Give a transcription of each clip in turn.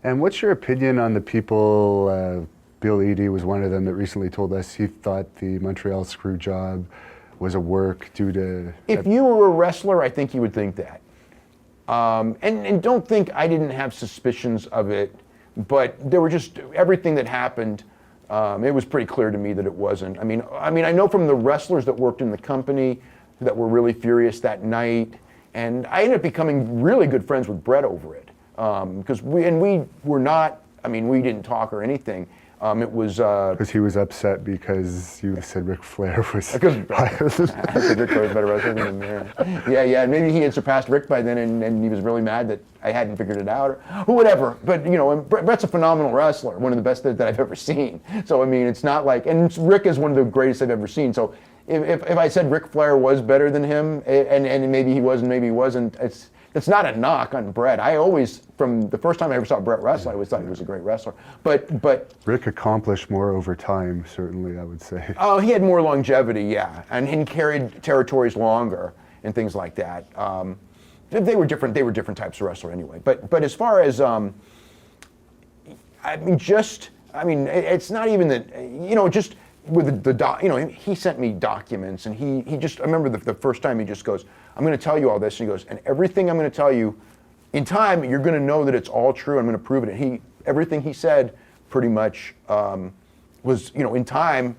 And what's your opinion on the people, Bill Eadie was one of them that recently told us he thought the Montreal Screwjob was a work due to... If you were a wrestler, I think you would think that. And don't think I didn't have suspicions of it, but there were just, everything that happened, it was pretty clear to me that it wasn't. I mean, I know from the wrestlers that worked in the company that were really furious that night, and I ended up becoming really good friends with Brett over it. Because we were not, I mean, we didn't talk or anything. It was... Because he was upset because you said Ric Flair was... I think Ric Flair was a better wrestler than him, yeah. Maybe he had surpassed Ric by then, and he was really mad that I hadn't figured it out, or whatever. But, you know, Brett's a phenomenal wrestler, one of the best that I've ever seen. So, I mean, it's not like... And Ric is one of the greatest I've ever seen. So, if I said Ric Flair was better than him, and maybe he was and maybe he wasn't, it's not a knock on Brett. I always, from the first time I ever saw Brett wrestle, I always thought he was a great wrestler. But Ric accomplished more over time, certainly, I would say. Oh, he had more longevity, yeah, and he carried territories longer and things like that. They were different. They were different types of wrestler anyway. But as far as it's not even that, you know, just with you know, he sent me documents, and he just, I remember the first time he just goes, I'm going to tell you all this, and he goes, and everything I'm going to tell you, in time, you're going to know that it's all true. I'm going to prove it. And everything he said pretty much was, you know, in time,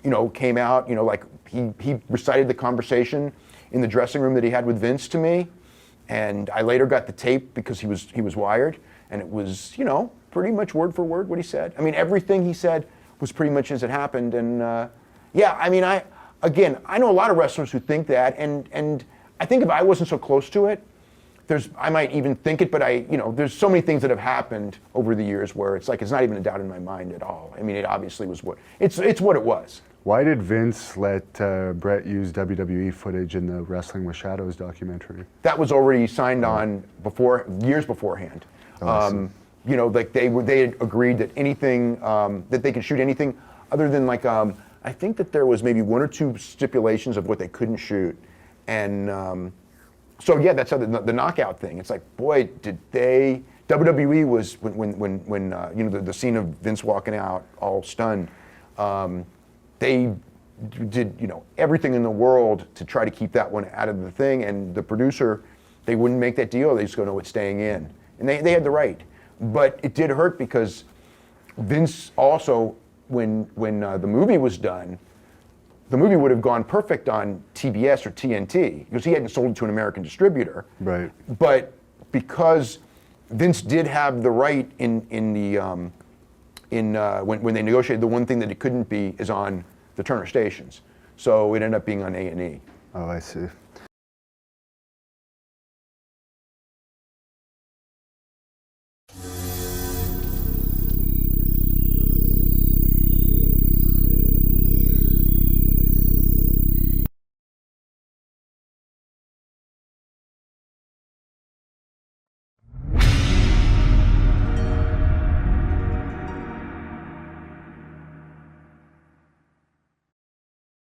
you know, came out, you know, like he recited the conversation in the dressing room that he had with Vince to me, and I later got the tape because he was wired, and it was, you know, pretty much word for word what he said. I mean, everything he said was pretty much as it happened, and yeah, I mean, I know a lot of wrestlers who think that, and I think if I wasn't so close to it, I might even think it, but you know, there's so many things that have happened over the years where it's like, it's not even a doubt in my mind at all. I mean, it obviously was it's what it was. Why did Vince let Brett use WWE footage in the Wrestling with Shadows documentary? That was already signed on years beforehand. You know, like they had agreed that anything, that they could shoot anything other than like, I think that there was maybe one or two stipulations of what they couldn't shoot. And so yeah, that's how the knockout thing. It's like, boy, did they? WWE was when you know, the scene of Vince walking out all stunned. They did, you know, everything in the world to try to keep that one out of the thing. And the producer, they wouldn't make that deal. They just go, no, it's staying in. And they had the right, but it did hurt because Vince also, when the movie was done, the movie would have gone perfect on TBS or TNT because he hadn't sold it to an American distributor. Right. But because Vince did have the right when they negotiated, the one thing that it couldn't be is on the Turner stations. So it ended up being on A&E. Oh, I see.